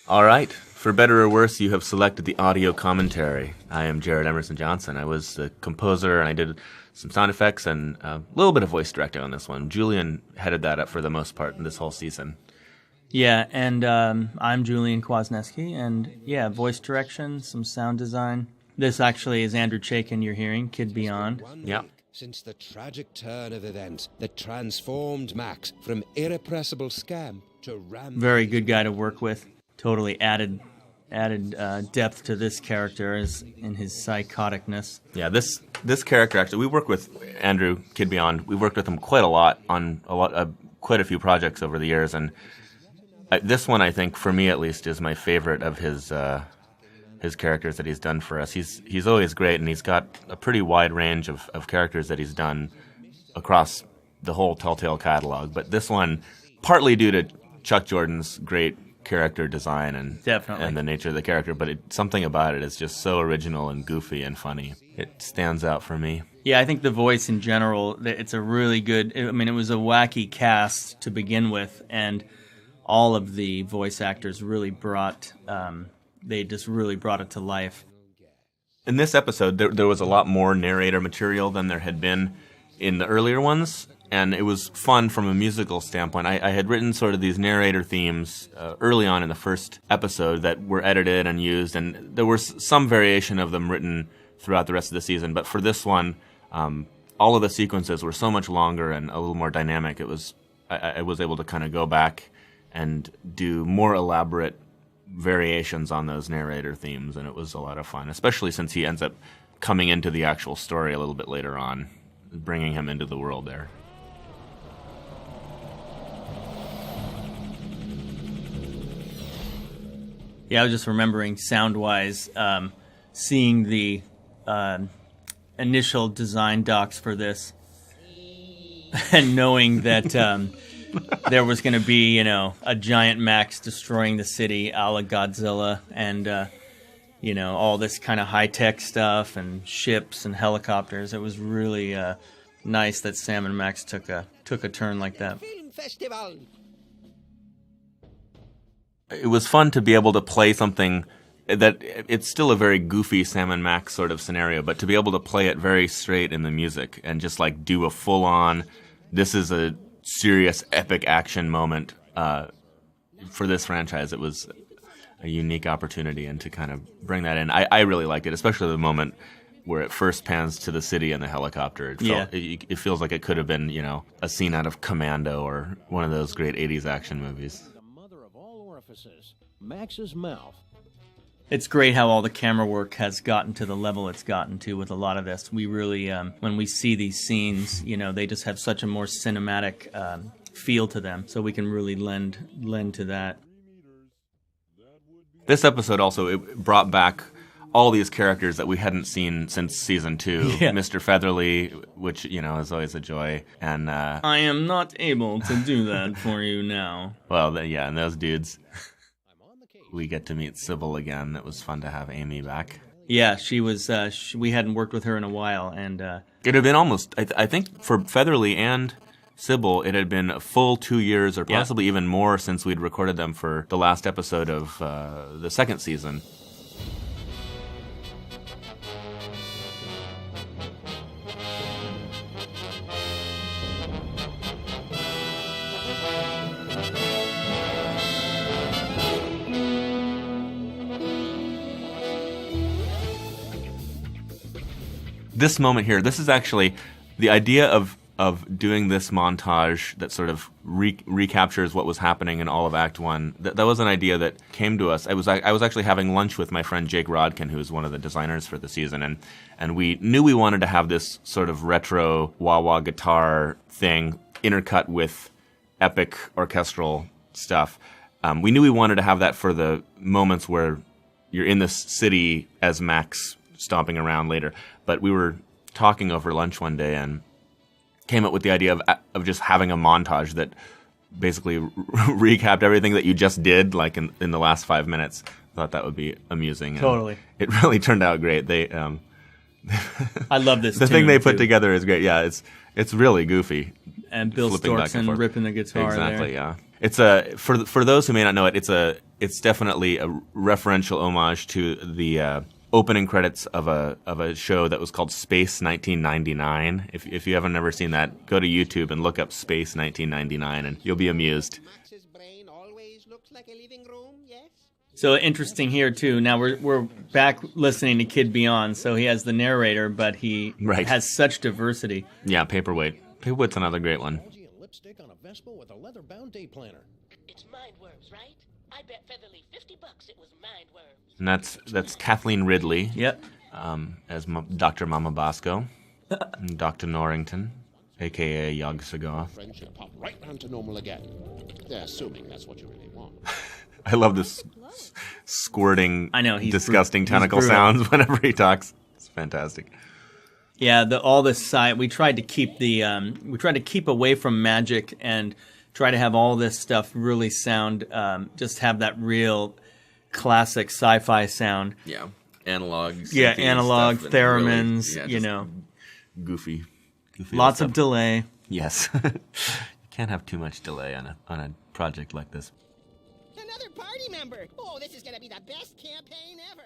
All right. For better or worse, you have selected the audio commentary. I am Jared Emerson Johnson. I was the composer, and I did some sound effects and a little bit of voice directing on this one. Julian headed that up for the most part in this whole season. Yeah, and I'm Julian Kwasniewski, and yeah, voice direction, some sound design. This actually is Andrew Chaikin you're hearing, Kid Beyond. Yeah. Since the tragic turn of events that transformed Max from irrepressible scamp to Very good guy to work with. Totally added depth to this character as in his psychoticness. Yeah, this character actually, we work with Andrew Kid Beyond. We've worked with him quite a lot on quite a few projects over the years, and this one, I think, for me at least, is my favorite of his characters that he's done for us. He's always great, and he's got a pretty wide range of characters that he's done across the whole Telltale catalog. But this one, partly due to Chuck Jordan's great character design and the nature of the character, but something about it is just so original and goofy and funny. It stands out for me. Yeah, I think the voice in general, it's a really good, I mean, it was a wacky cast to begin with, and all of the voice actors really they just really brought it to life. In this episode, there was a lot more narrator material than there had been in the earlier ones, and it was fun from a musical standpoint. I had written sort of these narrator themes early on in the first episode that were edited and used, and there was some variation of them written throughout the rest of the season. But for this one, all of the sequences were so much longer and a little more dynamic. I was able to kind of go back and do more elaborate variations on those narrator themes, and it was a lot of fun, especially since he ends up coming into the actual story a little bit later on, bringing him into the world there. Yeah, I was just remembering sound-wise, seeing the initial design docs for this and knowing that there was going to be, a giant Max destroying the city a la Godzilla and, all this kind of high-tech stuff and ships and helicopters. It was really nice that Sam and Max took a turn like that. Film Festival. It was fun to be able to play something that it's still a very goofy Sam and Max sort of scenario, but to be able to play it very straight in the music and just like do a full-on, this is a serious epic action moment for this franchise. It was a unique opportunity, and to kind of bring that in, I really liked it, especially the moment where it first pans to the city and the helicopter. It feels like it could have been, a scene out of Commando or one of those great 80s action movies. Max's mouth. It's great how all the camera work has gotten to the level it's gotten to with a lot of this. We really, when we see these scenes, they just have such a more cinematic feel to them, so we can really lend to that. This episode also, it brought back all these characters that we hadn't seen since season 2. Yeah. Mr. Featherly, which, is always a joy. And I am not able to do that for you now. Well, and those dudes. We get to meet Sybil again. It was fun to have Amy back. Yeah, she was. We hadn't worked with her in a while, and it had been almost. I think for Featherly and Sybil, it had been a full 2 years, or possibly even more, since we'd recorded them for the last episode of the second season. This moment here, this is actually the idea of doing this montage that sort of recaptures what was happening in all of Act 1. That was an idea that came to us. I was actually having lunch with my friend Jake Rodkin, who is one of the designers for the season, and we knew we wanted to have this sort of retro wah-wah guitar thing intercut with epic orchestral stuff. We knew we wanted to have that for the moments where you're in this city as Max stomping around later. But we were talking over lunch one day and came up with the idea of just having a montage that basically recapped everything that you just did, like in the last 5 minutes. Thought that would be amusing. Totally. It really turned out great. They I love this. The thing tune, they put too. together is great. Yeah, it's really goofy. And Bill flipping back and Storkson forth. ripping the guitar Exactly. there. Yeah. It's for those who may not know it. It's definitely a referential homage to the opening credits of a show that was called Space 1999. If you haven't ever seen that, go to YouTube and look up Space 1999, and you'll be amused. Max's brain always looks like a living room, yes? So interesting here too. Now we're back listening to Kid Beyond. So he has the narrator, but he Right. has such diversity. Yeah, Paperweight. Paperweight's another great one. And lipstick on a Vespa with a leather-bound day planner. It's Mindworms, right? I bet Featherly $50 it was Mindworms. And that's Kathleen Ridley Yep. as Dr. Mama Bosco, and Dr. Norrington, a.k.a. Yog Sothoth. Friendship pop right round to normal again. Yeah, assuming that's what you really want. I love this squirting, I know, he's disgusting he's tentacle brutal. sounds whenever he talks. It's fantastic. Yeah, all this side. We tried to keep away from magic and try to have all this stuff really sound, just have that real classic sci-fi sound. Yeah, analog. Yeah, synthy analog stuff and theremins. really, you just know, goofy lots old of stuff. delay. Yes, you can't have too much delay on a project like this. Another party member. Oh, this is gonna be the best campaign ever.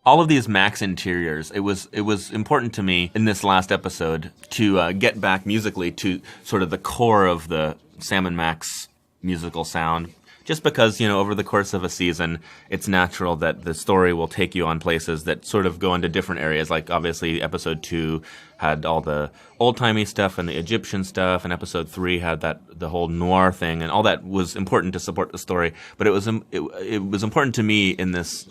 All of these Max interiors, it was important to me in this last episode to get back musically to sort of the core of the Sam and Max musical sound. Just because, over the course of a season, it's natural that the story will take you on places that sort of go into different areas. Like, obviously, episode 2 had all the old-timey stuff and the Egyptian stuff, and episode 3 had the whole noir thing, and all that was important to support the story. But it was important to me in this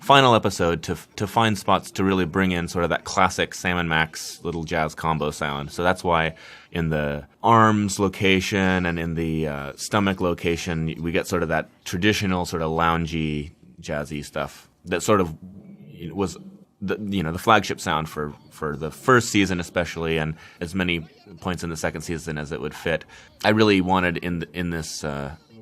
final episode to find spots to really bring in sort of that classic Sam and Max little jazz combo sound. So that's why in the arms location and in the stomach location, we get sort of that traditional sort of loungy, jazzy stuff that sort of was the flagship sound for the first season especially, and as many points in the second season as it would fit. I really wanted in this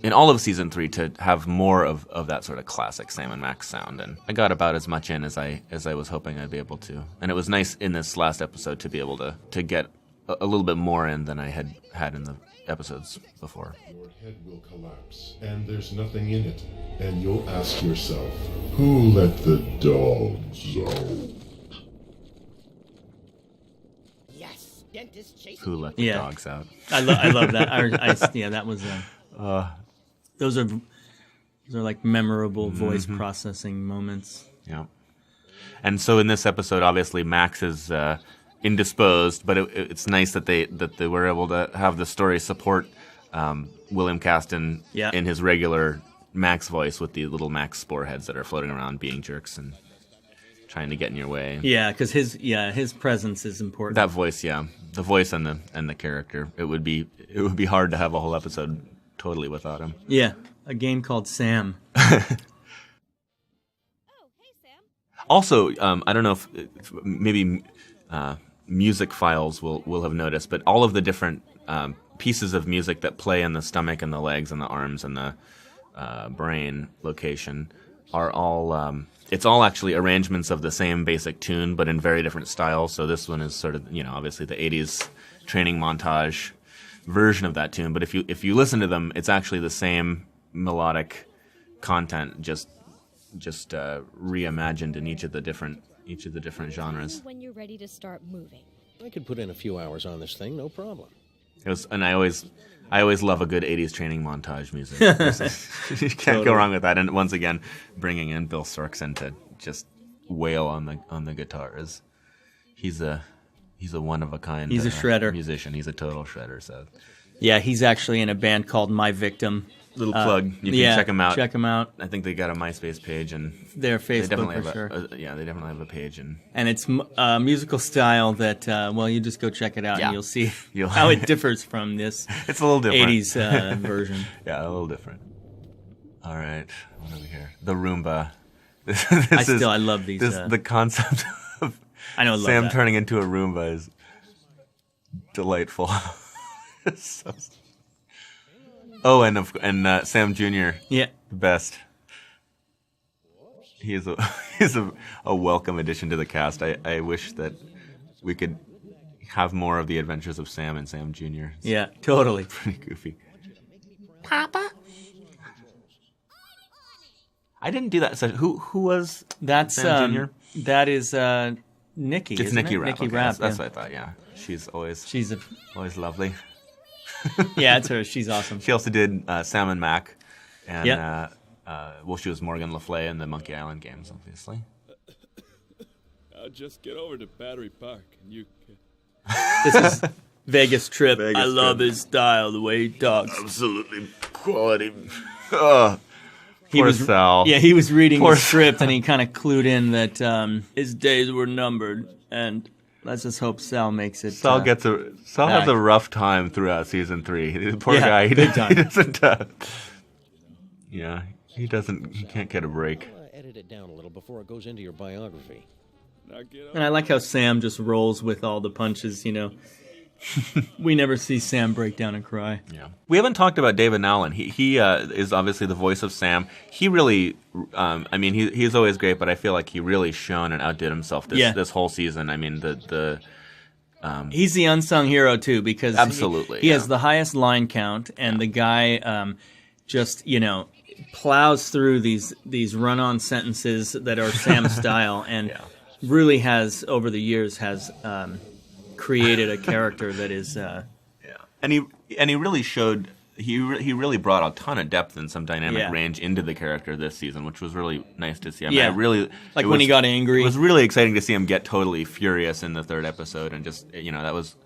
in all of season 3 to have more of that sort of classic Sam and Max sound, and I got about as much in as I was hoping I'd be able to. And it was nice in this last episode to be able to get a little bit more in than I had in the episodes before. Your head will collapse, and there's nothing in it. And you'll ask yourself, who let the dogs out? Yes, dentist chasing. Who let the Yeah. dogs out? I love that. Yeah, that was. Those are like memorable voice processing moments. Yeah. And so in this episode, obviously Max is indisposed, but it's nice that they were able to have the story support William Caston Yeah. in his regular Max voice with the little Max spore heads that are floating around being jerks and trying to get in your way. Yeah, because his presence is important. That voice, yeah, the voice and the character. It would be hard to have a whole episode totally without him. Yeah, a game called Sam. Also, I don't know if maybe music files will have noticed, but all of the different pieces of music that play in the stomach and the legs and the arms and the brain location are all it's all actually arrangements of the same basic tune, but in very different styles. So this one is sort of, obviously the 80s training montage version of that tune. But if you listen to them, it's actually the same melodic content, just reimagined in each of the different genres. When you're ready to start moving. I could put in a few hours on this thing, no problem. And I always love a good 80s training montage music. You can't go wrong with that. And once again, bringing in Bill Storkson to just wail on the guitars. He's a one of a kind. He's a shredder. Musician. He's a total shredder. So Yeah, he's actually in a band called My Victim. little plug. You can check them out. Check them out. I think they got a MySpace page and Their they Facebook definitely for have sure. they definitely have a page and And it's a musical style that, you just go check it out Yeah. and you'll see You'll- how it differs from this it's a little different. 80s version. Yeah, a little different. All right, what do we hear? The Roomba. I love these. The concept of I know, I love Sam that. turning into a Roomba is delightful. So- oh, and Sam Jr. Yeah. the best. he is a welcome addition to the cast. I wish that we could have more of the adventures of Sam and Sam Jr. It's Yeah, totally. pretty goofy. Papa? I didn't do that. So who was That's Sam Jr.? That is Nikki. It's isn't Nikki it? Rapp. Nikki Okay, Rapp. that's yeah. what I thought, yeah. She's always She's lovely. yeah, it's her. She's awesome. She also did Sam and Mac. And, Yep. she was Morgan Le Fay in the Monkey Island games, obviously. I'll just get over to Battery Park and you can... This is Vegas Trip. Vegas I love Trip. his style, the way he talks. Absolutely quality. Poor was, Sal. Yeah, he was reading Poor the script and he kind of clued in that his days were numbered. And let's just hope Sal makes it. Sal has back. a rough time throughout season 3. The poor Yeah, guy. big time. He doesn't. He doesn't. He can't get a break. Edit it down a little before it goes into your biography. Now get And I like how Sam just rolls with all the punches, We never see Sam break down and cry. Yeah. We haven't talked about David Nowlin. He is obviously the voice of Sam. He really, he's always great, but I feel like he really shone and outdid himself this whole season. I mean, He's the unsung hero, too, because Absolutely, he yeah. has the highest line count, and the guy plows through these run-on sentences that are Sam's style, and really has, over the years, created a character that is... and he really showed he really brought a ton of depth and some dynamic Yeah. range into the character this season, which was really nice to see. I Yeah. really Like it when was- he got angry. It was really exciting to see him get totally furious in the 3rd episode, and just that was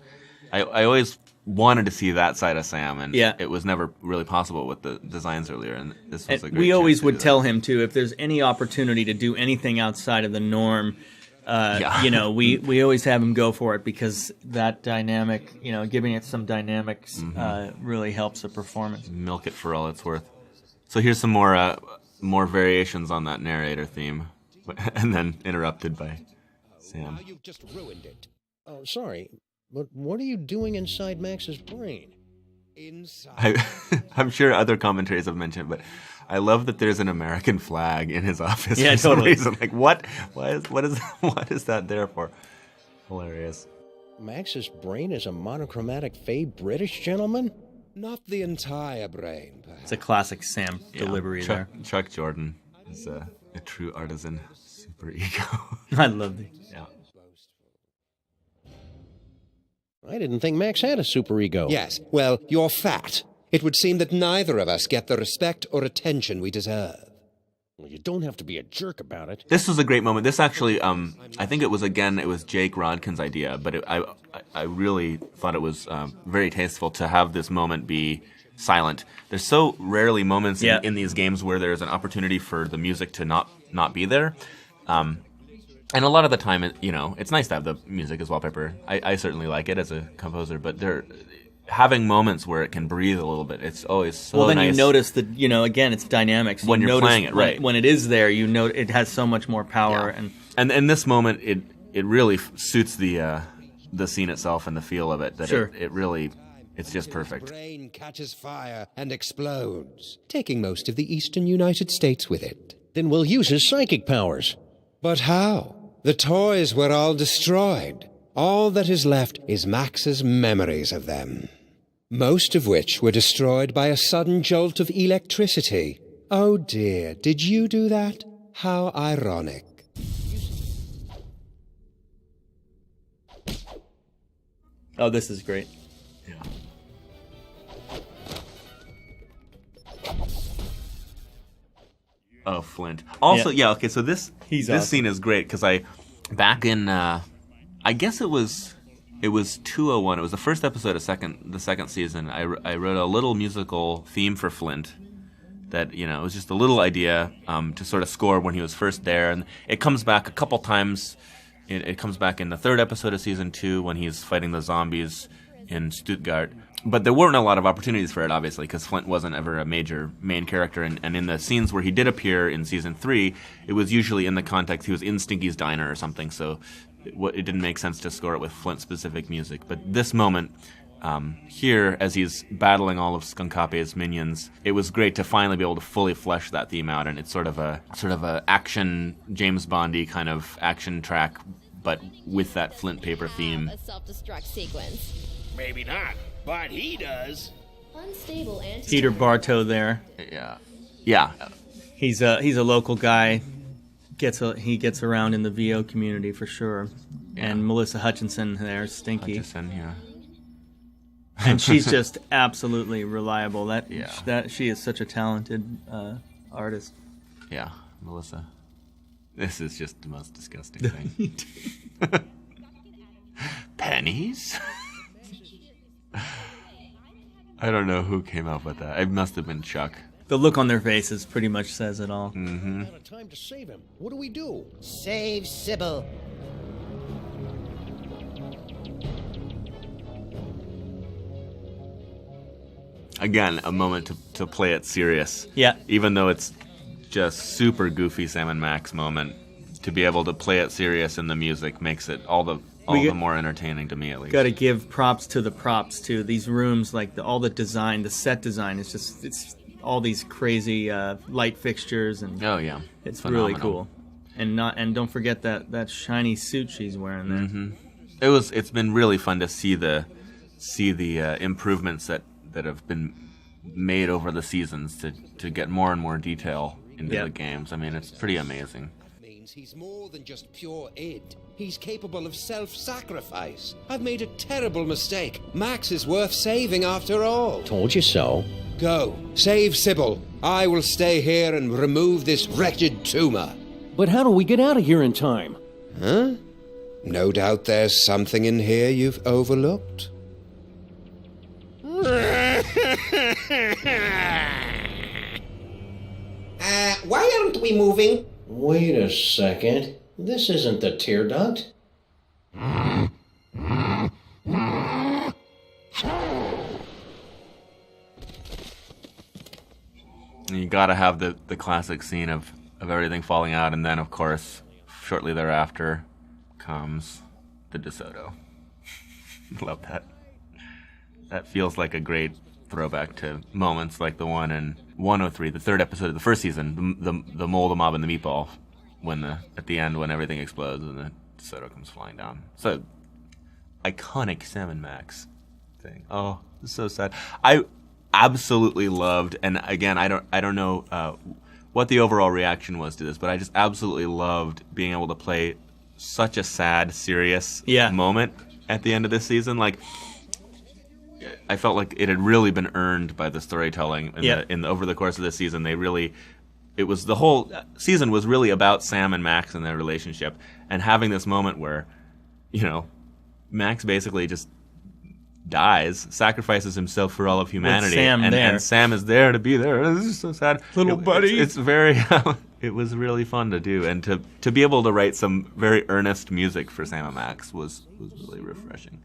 I always wanted to see that side of Sam, and Yeah. it was never really possible with the designs earlier. And this was a great we chance always to would do that. tell him, too, if there's any opportunity to do anything outside of the norm... we always have him go for it because that dynamic, giving it some dynamics really helps the performance. Milk it for all it's worth. So here's some more variations on that narrator theme, and then interrupted by Sam. Now you've just ruined it. Oh, sorry, but what are you doing inside Max's brain? Inside. I'm sure other commentaries have mentioned, but I love that there's an American flag in his office Yeah, for some totally. reason. Like, what is that there for? Hilarious. Max's brain is a monochromatic Fey British gentleman? Not the entire brain, perhaps. It's a classic Sam delivery there. Chuck Jordan is a true artisan super ego. I love it. Yeah. I didn't think Max had a superego. Yes, well, you're fat. It would seem that neither of us get the respect or attention we deserve. Well, you don't have to be a jerk about it. This was a great moment. This actually, I think it was Jake Rodkin's idea, but I really thought it was very tasteful to have this moment be silent. There's so rarely moments in these games where there's an opportunity for the music to not be there. And a lot of the time, it's nice to have the music as wallpaper. I certainly like it as a composer, but having moments where it can breathe a little bit, it's always so nice. Well, then you notice that, again, it's dynamics. When you're playing it, right. When it is there, it has so much more power. Yeah. And in this moment, it really suits the scene itself and the feel of it. That Sure. it really, it's just perfect. His brain catches fire and explodes, taking most of the eastern United States with it. Then we'll use his psychic powers. But how? The toys were all destroyed. All that is left is Max's memories of them, most of which were destroyed by a sudden jolt of electricity. Oh dear, did you do that? How ironic. Oh, this is great. Yeah. Oh, Flint. Also, okay. So this awesome. scene is great because back in I guess it was 201. It was the first episode of the second season. I wrote a little musical theme for Flint that it was just a little idea to sort of score when he was first there, and it comes back a couple times. It comes back in the 3rd episode of season 2 when he's fighting the zombies in Stuttgart. But there weren't a lot of opportunities for it, obviously, because Flint wasn't ever a major main character. And in the scenes where he did appear in season 3, it was usually in the context he was in Stinky's Diner or something. So it didn't make sense to score it with Flint-specific music. But this moment, Here, as he's battling all of Skunkape's minions, it was great to finally be able to fully flesh that theme out, and it's sort of a action James Bondy kind of action track, but with that flint paper theme. A self-destruct sequence. Maybe not, but he does. Unstable and Peter Bartow there. Yeah. He's a local guy. He gets around in the VO community for sure. Yeah. And Melissa Hutchinson there, Stinky. Hutchison, yeah. And she's just absolutely reliable. Yeah. That she is such a talented artist. Yeah, Melissa. This is just the most disgusting thing. Pennies? I don't know who came up with that. It must have been Chuck. The look on their faces pretty much says it all. Mm-hmm. Out of time to save him. What do we do? Save Sybil. Again, a moment to play it serious. Yeah. Even though it's just super goofy Sam and Max moment, to be able to play it serious in the music makes it all the more entertaining to me, at least. Got to give props to the props too. These rooms, like all the design, the set design, it's all these crazy light fixtures and oh yeah, it's phenomenal. really cool. And don't forget that shiny suit she's wearing there. Mm-hmm. It's been really fun to see the improvements that have been made over the seasons to get more and more detail into the games. I mean, it's pretty amazing. Means he's more than just pure id. He's capable of self-sacrifice. I've made a terrible mistake. Max is worth saving after all. Told you so. Go, save Sybil. I will stay here and remove this wretched tumor. But how do we get out of here in time? Huh? No doubt there's something in here you've overlooked. Why aren't we moving? Wait a second. This isn't the tear duct. You gotta have the classic scene of everything falling out, and then, of course, shortly thereafter comes the DeSoto. Love that. That feels like a great throwback to moments like the one in 103, the third episode of the first season, the mole, the mob, and the meatball, at the end when everything explodes and the DeSoto comes flying down. So iconic Sam and Max thing. Oh, it's so sad. I absolutely loved, and again, I don't know what the overall reaction was to this, but I just absolutely loved being able to play such a sad, serious moment at the end of this season. Like, I felt like it had really been earned by the storytelling over the course of this season. The whole season was really about Sam and Max and their relationship, and having this moment where, Max basically just dies, sacrifices himself for all of humanity, and Sam is there to be there. This is so sad, little buddy. It's very. It was really fun to do, and to be able to write some very earnest music for Sam and Max was really refreshing.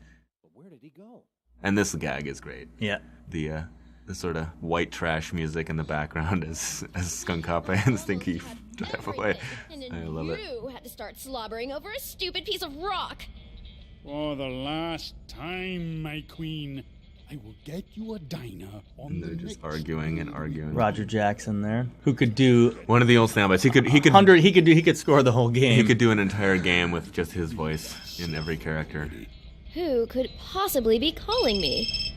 Where did he go? And this gag is great. Yeah. The sort of white trash music in the background as Skunkape and Stinky drive away. I love it. You had to start slobbering over a stupid piece of rock. For the last time, my queen, I will get you a diner on And they're just arguing and arguing. Roger Jackson there, who could do one of the old standbys. He could score the whole game. He could do an entire game with just his voice in every character. Who could possibly be calling me?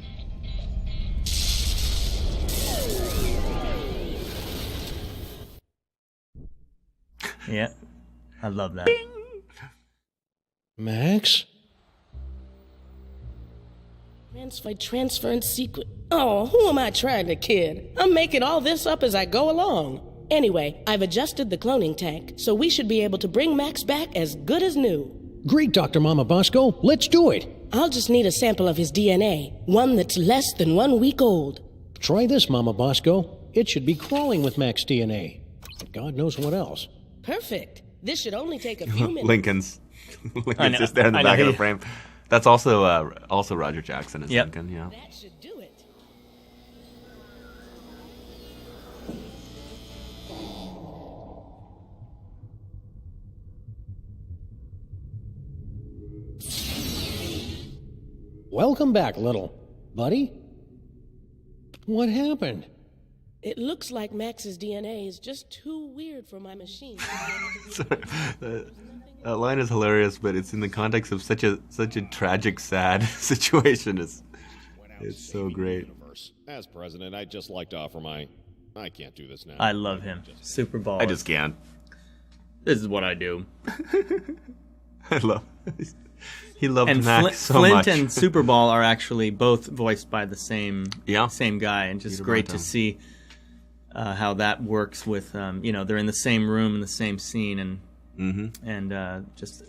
Yeah, I love that. Bing! Max? Transference secret. Oh, who am I trying to kid? I'm making all this up as I go along. Anyway, I've adjusted the cloning tank, so we should be able to bring Max back as good as new. Great, Dr. Mama Bosco. Let's do it. I'll just need a sample of his DNA, one that's less than 1 week old. Try this, Mama Bosco. It should be crawling with Max DNA. God knows what else. Perfect. This should only take a few minutes. Lincoln's just there in the back of the frame. That's also Roger Jackson as Lincoln. Yeah. That should do it. Welcome back, Little. Buddy? What happened? It looks like Max's DNA is just too weird for my machine. Sorry. That line is hilarious, but it's in the context of such a tragic, sad situation. It's so great. As president, I'd just like to offer my... I can't do this now. I love him. Super Ball. I just can't. This is what I do. I love. He loved and Max so Flint much. and Super Ball are actually both voiced by the same guy, and just Peter great Martell. to see how that works with they're in the same room in the same scene, and just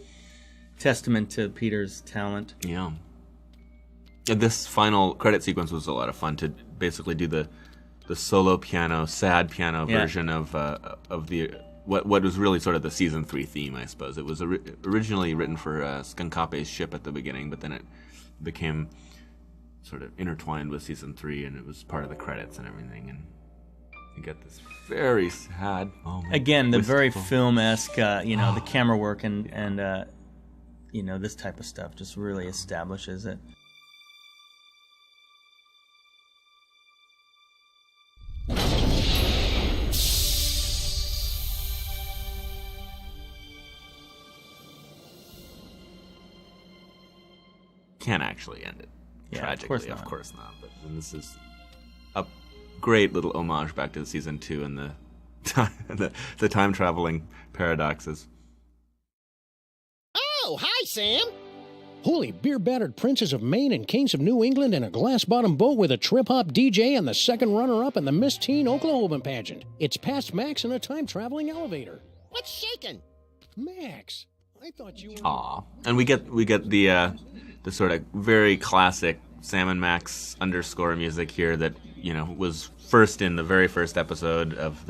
testament to Peter's talent. Yeah. This final credit sequence was a lot of fun to basically do the solo piano, sad piano version of the what was really sort of the season 3 theme, I suppose. It was originally written for Skunkape's ship at the beginning, but then it became sort of intertwined with season 3, and it was part of the credits and everything. And you get this very sad moment. Again, the very wistful. film-esque, the camera work and this type of stuff just really establishes it. Can't actually end it tragically, of course not. But this is a great little homage back to season 2 and the time traveling paradoxes. Oh, hi, Sam. Holy beer-battered princes of Maine and kings of New England in a glass-bottom boat with a trip-hop DJ and the second runner-up in the Miss Teen Oklahoma pageant. It's past Max in a time-traveling elevator. What's shaking? Max, I thought you were... Aw. And we get the sort of very classic Sam and Max underscore music here that, was first in the very first episode of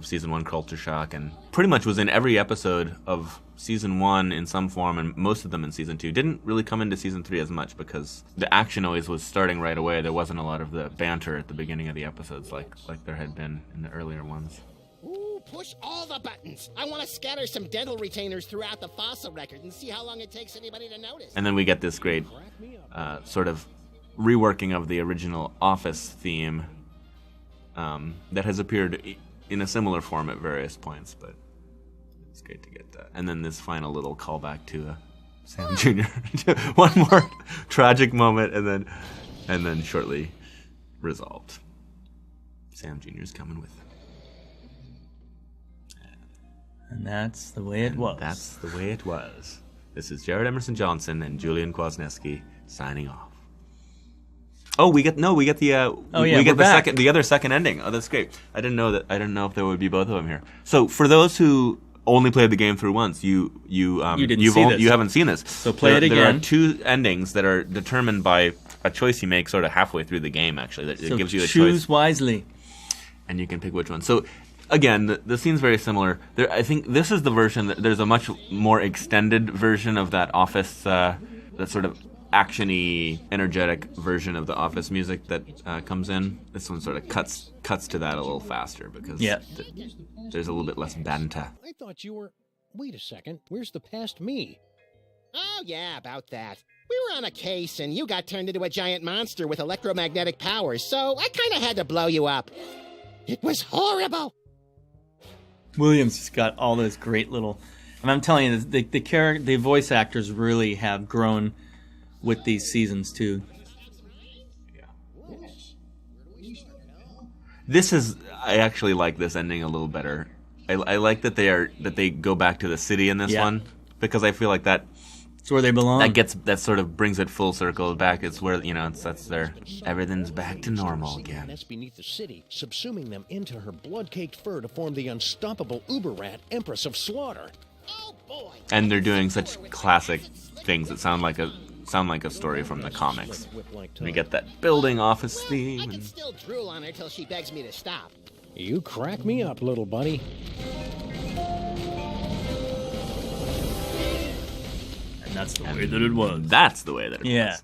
season 1 Culture Shock, and pretty much was in every episode of season 1 in some form, and most of them in season 2. Didn't really come into season 3 as much because the action always was starting right away. There wasn't a lot of the banter at the beginning of the episodes like there had been in the earlier ones. Ooh, push all the buttons. I want to scatter some dental retainers throughout the fossil record and see how long it takes anybody to notice. And then we get this great sort of reworking of the original Office theme that has appeared in a similar form at various points, but it's great to get that. And then this final little callback to Sam Jr. One more tragic moment, and then shortly resolved. Sam Jr.'s coming with them. And that's the way it was. That's the way it was. This is Jared Emerson Johnson and Julian Kwasniewski signing off. Oh, we get the other second ending. Oh, that's great. I didn't know if there would be both of them here. So for those who only played the game through once, you haven't seen this. So play it again. There are 2 endings that are determined by a choice you make sort of halfway through the game. Actually, it gives you a choice. Choose wisely, and you can pick which one. So again, the scene's very similar. I think this is the version that there's a much more extended version of that Office, that sort of action-y, energetic version of the Office music that comes in. This one sort of cuts to that a little faster because there's a little bit less banter. I thought you were... Wait a second. Where's the past me? Oh, yeah, about that. We were on a case, and you got turned into a giant monster with electromagnetic powers, so I kind of had to blow you up. It was horrible. Williams just got all those great little... And I'm telling you, the voice actors really have grown with these seasons too. I actually like this ending a little better. I like that they go back to the city in this one, because I feel like that it's where they belong. That sort of brings it full circle back. It's where that's their everything's back to normal again. That's beneath the city, subsuming them into her blood-caked fur to form the unstoppable uber rat, Empress of Slaughter. Oh boy! And they're doing such classic things that sound like a story from the comics. We get that building Office theme. I can still drool on her till she begs me to stop. You crack me up, little buddy. And that's the way that it was. That's the way that it was.